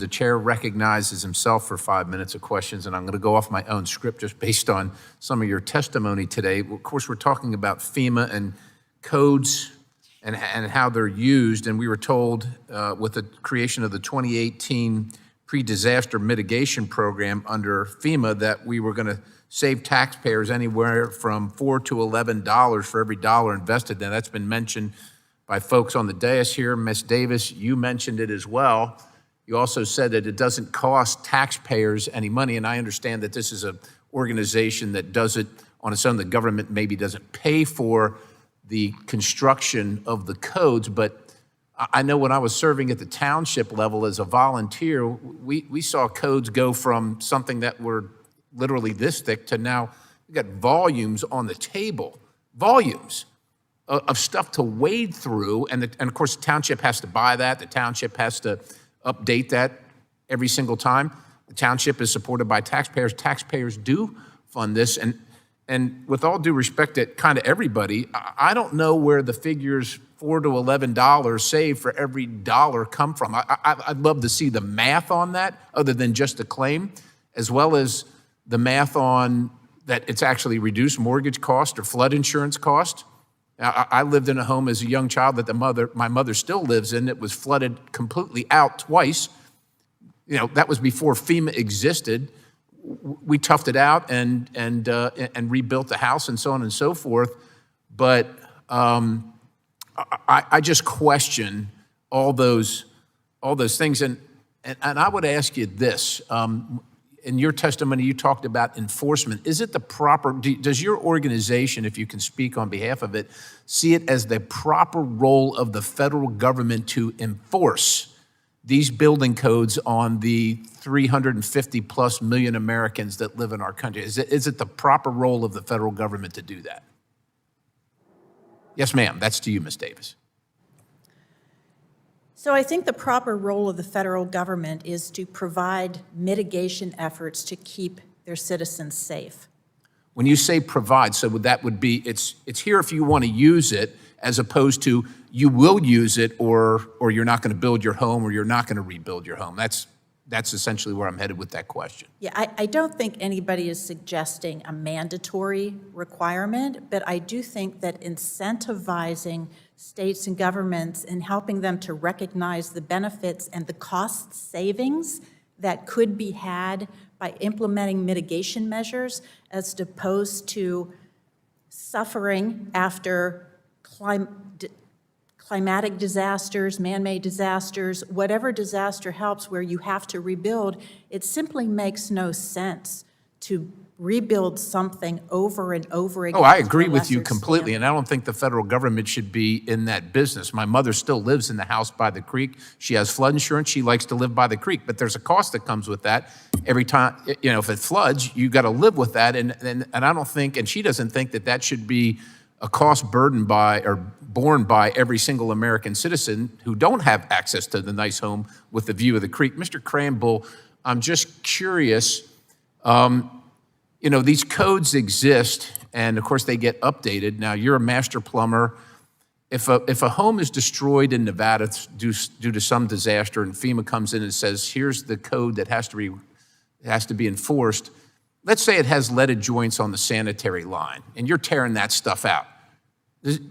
The chair recognizes himself for 5 minutes of questions, and I'm going to go off my own script just based on some of your testimony today. Of course, we're talking about FEMA and codes and how they're used, and we were told with the creation of the 2018 pre-disaster mitigation program under FEMA that we were going to save taxpayers anywhere from $4 to $11 for every dollar invested. Now, that's been mentioned by folks on the dais here. Ms. Davis, you mentioned it as well. You also said that it doesn't cost taxpayers any money, and I understand that this is an organization that does it on its own. The government maybe doesn't pay for the construction of the codes, but I know when I was serving at the township level as a volunteer, we saw codes go from something that were literally this thick to now we got volumes on the table, volumes of stuff to wade through, and of course the township has to buy that, the township has to update that every single time. The township is supported by taxpayers. Taxpayers do fund this, and with all due respect to kind of everybody, I don't know where the figures $4 to $11 saved for every dollar come from. I'd love to see the math on that, other than just the claim, as well as the math on that it's actually reduced mortgage cost or flood insurance cost. Now, I lived in a home as a young child that my mother still lives in. It was flooded completely out twice. You know, that was before FEMA existed. We toughed it out and rebuilt the house and so on and so forth. But I just question all those things. And I would ask you this. In your testimony, you talked about enforcement. Is it the proper, does your organization, if you can speak on behalf of it, see it as the proper role of the federal government to enforce these building codes on the 350 plus million Americans that live in our country? Is it the proper role of the federal government to do that? Yes, ma'am, that's to you, Ms. Davis. So I think the proper role of the federal government is to provide mitigation efforts to keep their citizens safe. When you say provide, so that would be, it's here if you want to use it, as opposed to you will use it or you're not going to build your home or you're not going to rebuild your home. That's essentially where I'm headed with that question. Yeah, I don't think anybody is suggesting a mandatory requirement, but I do think that incentivizing states and governments and helping them to recognize the benefits and the cost savings that could be had by implementing mitigation measures as opposed to suffering after climatic disasters, man-made disasters, whatever disaster helps where you have to rebuild. It simply makes no sense to rebuild something over and over again. Oh, I agree with you completely, and I don't think the federal government should be in that business. My mother still lives in the house by the creek. She has flood insurance. She likes to live by the creek, but there's a cost that comes with that. Every time, you know, if it floods, you got to live with that, and I don't think, and she doesn't think that that should be a cost burdened by or borne by every single American citizen who don't have access to the nice home with the view of the creek. Mr. Cranbull, I'm just curious, you know, these codes exist, and of course they get updated. Now, you're a master plumber. If a home is destroyed in Nevada due to some disaster, and FEMA comes in and says, here's the code that has to be enforced, let's say it has leaded joints on the sanitary line, and you're tearing that stuff out.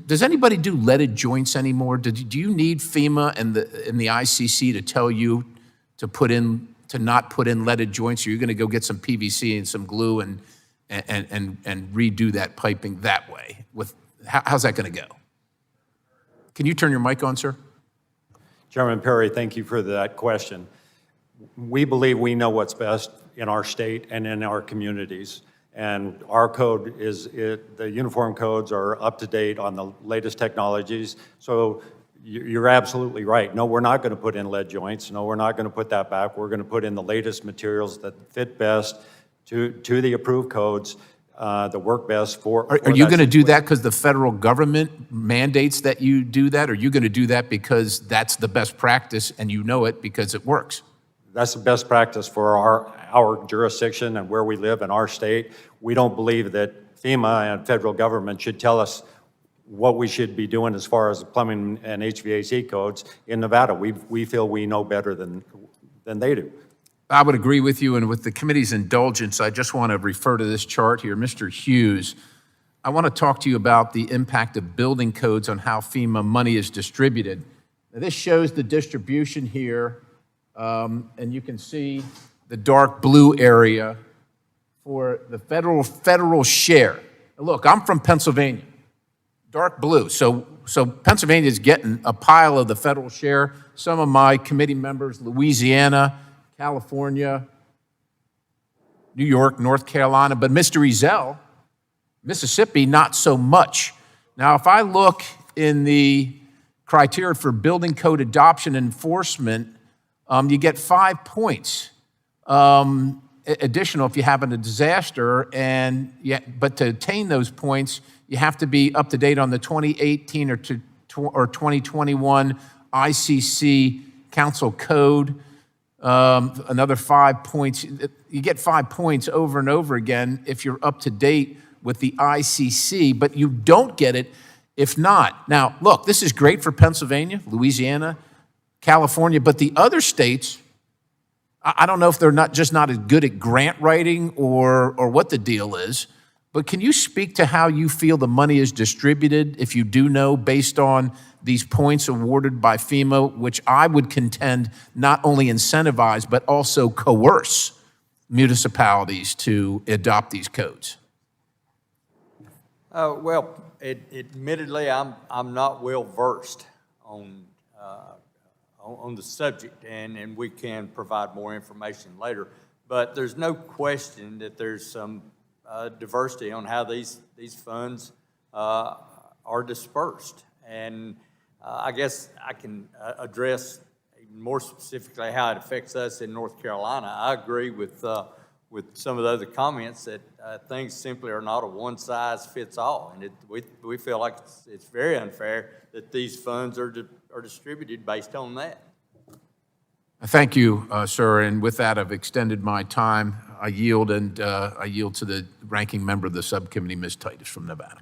Does anybody do leaded joints anymore? Do you need FEMA and the ICC to tell you to not put in leaded joints, or you're going to go get some PVC and some glue and redo that piping that way? How's that going to go? Can you turn your mic on, sir? Chairman Perry, thank you for that question. We believe we know what's best in our state and in our communities. And our code the uniform codes are up to date on the latest technologies. So you're absolutely right. No, we're not going to put in lead joints. No, we're not going to put that back. We're going to put in the latest materials that fit best to the approved codes, that work best for Are you going to do that because the federal government mandates that you do that? Or are you going to do that because that's the best practice and you know it because it works? That's the best practice for our jurisdiction and where we live in our state. We don't believe that FEMA and federal government should tell us what we should be doing as far as plumbing and HVAC codes in Nevada. We feel we know better than than they do. I would agree with you, and with the committee's indulgence, I just want to refer to this chart here. Mr. Hughes, I want to talk to you about the impact of building codes on how FEMA money is distributed. Now, this shows the distribution here, and you can see the dark blue area for the federal share. Now, look, I'm from Pennsylvania, dark blue. So Pennsylvania is getting a pile of the federal share. Some of my committee members, Louisiana, California, New York, North Carolina, but Mr. Ezell, Mississippi, not so much. Now, if I look in the criteria for building code adoption enforcement, you get 5 points additional if you have a disaster, but to attain those points, you have to be up to date on the 2018 or 2021 ICC Council Code. Another 5 points. You get 5 points over and over again if you're up to date with the ICC, but you don't get it if not. Now, look, this is great for Pennsylvania, Louisiana, California, but the other states, I don't know if they're not as good at grant writing or what the deal is, but can you speak to how you feel the money is distributed, if you do know, based on these points awarded by FEMA, which I would contend not only incentivize, but also coerce municipalities to adopt these codes? Well, admittedly, I'm not well versed on the subject, and we can provide more information later. But there's no question that there's some diversity on how these funds are dispersed, and I guess I can address more specifically how it affects us in North Carolina. I agree with some of the other comments that things simply are not a one-size-fits-all, and we feel like it's very unfair that these funds are distributed based on that. Thank you, sir, and with that, I've extended my time. I yield to the ranking member of the subcommittee, Ms. Titus from Nevada.